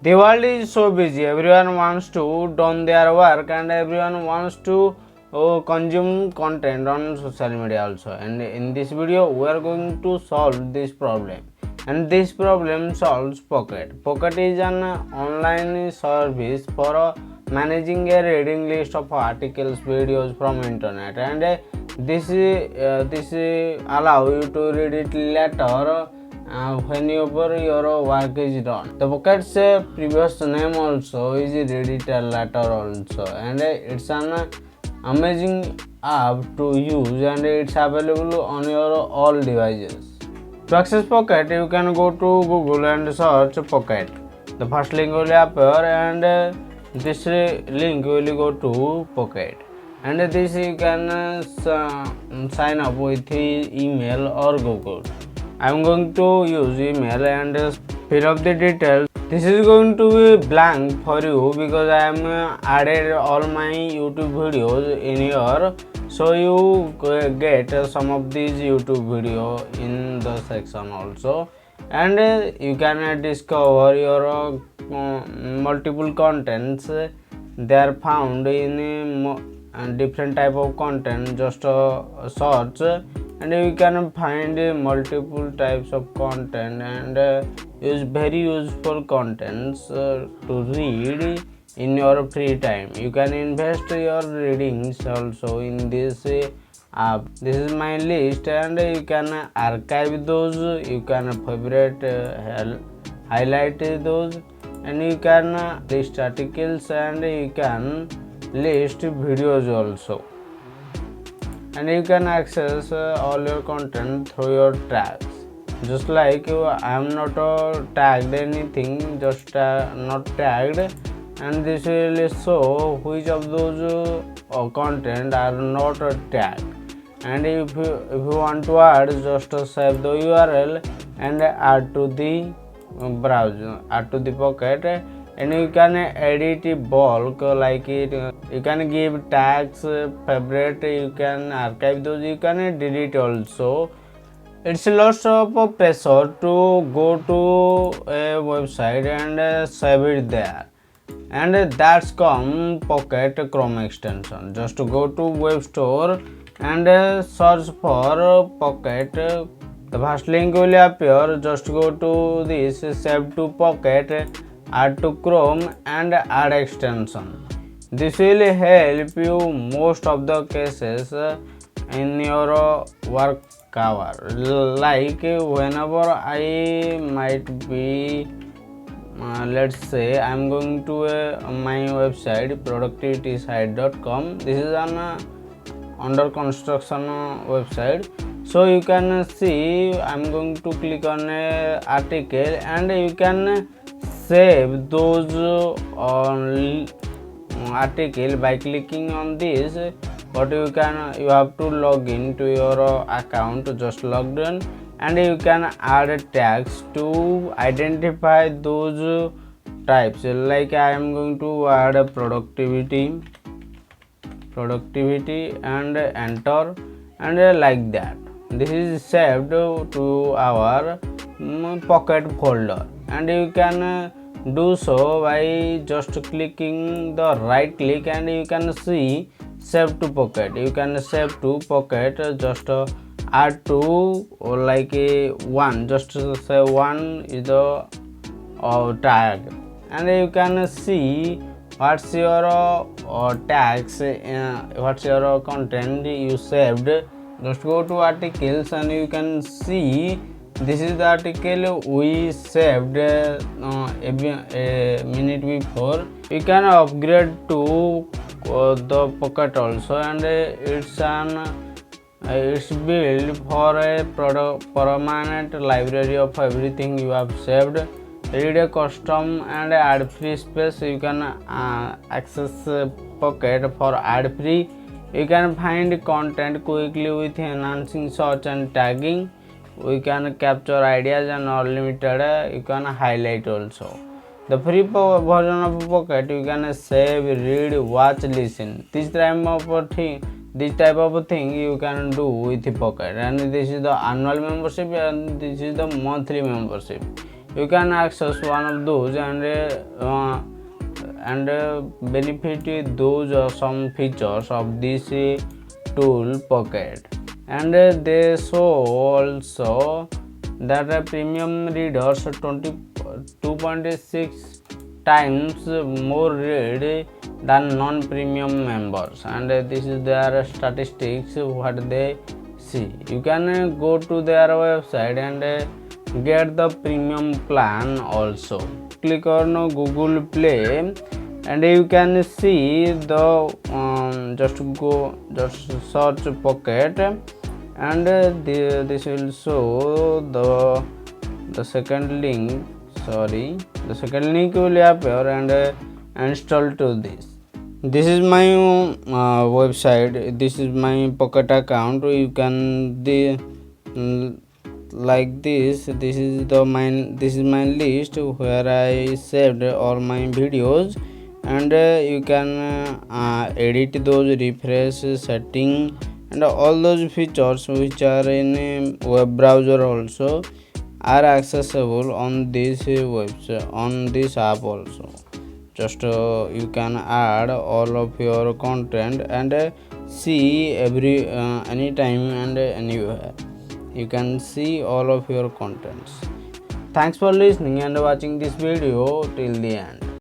The world is so busy, everyone wants to do their work and everyone wants to consume content on social media also. And in this video we are going to solve this problem, and this problem solves Pocket. Pocket is an online service for managing a reading list of articles, videos from internet, and this allow you to read it later whenever your work is done. The Pocket's previous name also is Redditor Letter also, and it's an amazing app to use, and it's available on your all devices. To access Pocket, you can go to Google and search Pocket. The first link will appear, and this link will go to Pocket, and this you can sign up with email or Google. I am going to use email and fill up the details. This is going to be blank for you because I am added all my YouTube videos in here, so you get some of these YouTube video in the section also, and you can discover your multiple contents. They are found in different type of content. Just search and you can find multiple types of content, and use very useful contents to read in your free time. You can invest your readings also in this app. This is my list, and you can archive those, you can favorite highlight those, and you can list articles, and you can list videos also, and you can access all your content through your tags. Just like I am not tagged anything, just not tagged, and this will show which of those content are not tagged. And if you want to add, just save the URL and add to the browser, add to the Pocket, and you can edit bulk like it. You can give tags, favorite, you can archive those, you can delete also. It's lots of pressure to go to a website and save it there, and that's come Pocket Chrome extension. Just go to web store and search for Pocket. The first link will appear. Just go to this, save to Pocket, add to Chrome, and add extension. This will help you most of the cases in your work hour. Like whenever I might be let's say I am going to my website productivitysite.com. This is an under construction website, so you can see I am going to click on a article, and you can save those article by clicking on this. But you have to log in to your account. Just logged in, and you can add tags to identify those types. Like I am going to add productivity and enter, and like that. This is saved to our Pocket folder, and you can do so by just clicking the right click, and you can see save to Pocket. You can save to Pocket, just add to like a one, just say one is the tag, and you can see what's your tags, what's your content you saved. Just go to articles, and you can see this is the article we saved a minute before. You can upgrade to the Pocket also, and it's built for a permanent library of everything you have saved. Read a custom and ad free space. You can access Pocket for ad free. You can find content quickly with enhancing search and tagging. We can capture ideas and unlimited. You can highlight also. The free version of Pocket, you can save, read, watch, listen. This type of thing you can do with Pocket. And this is the annual membership, and this is the monthly membership. you can access one of those and benefit those some features of this tool pocket. And they show also that premium readers 2.6 times more read than non-premium members, and this is their statistics what they see. You can go to their website and get the premium plan also. Click on Google Play and you can see the just search pocket, and this will show the second link. The second link will appear and install to this. This is my website. This is my pocket account. You can like this. This is my list where I saved all my videos, and you can edit those, refresh setting, and all those features which are in web browser also are accessible on this website, on this app also. Just you can add all of your content and see every anytime and anywhere. You can see all of your contents. Thanks for listening and watching this video till the end.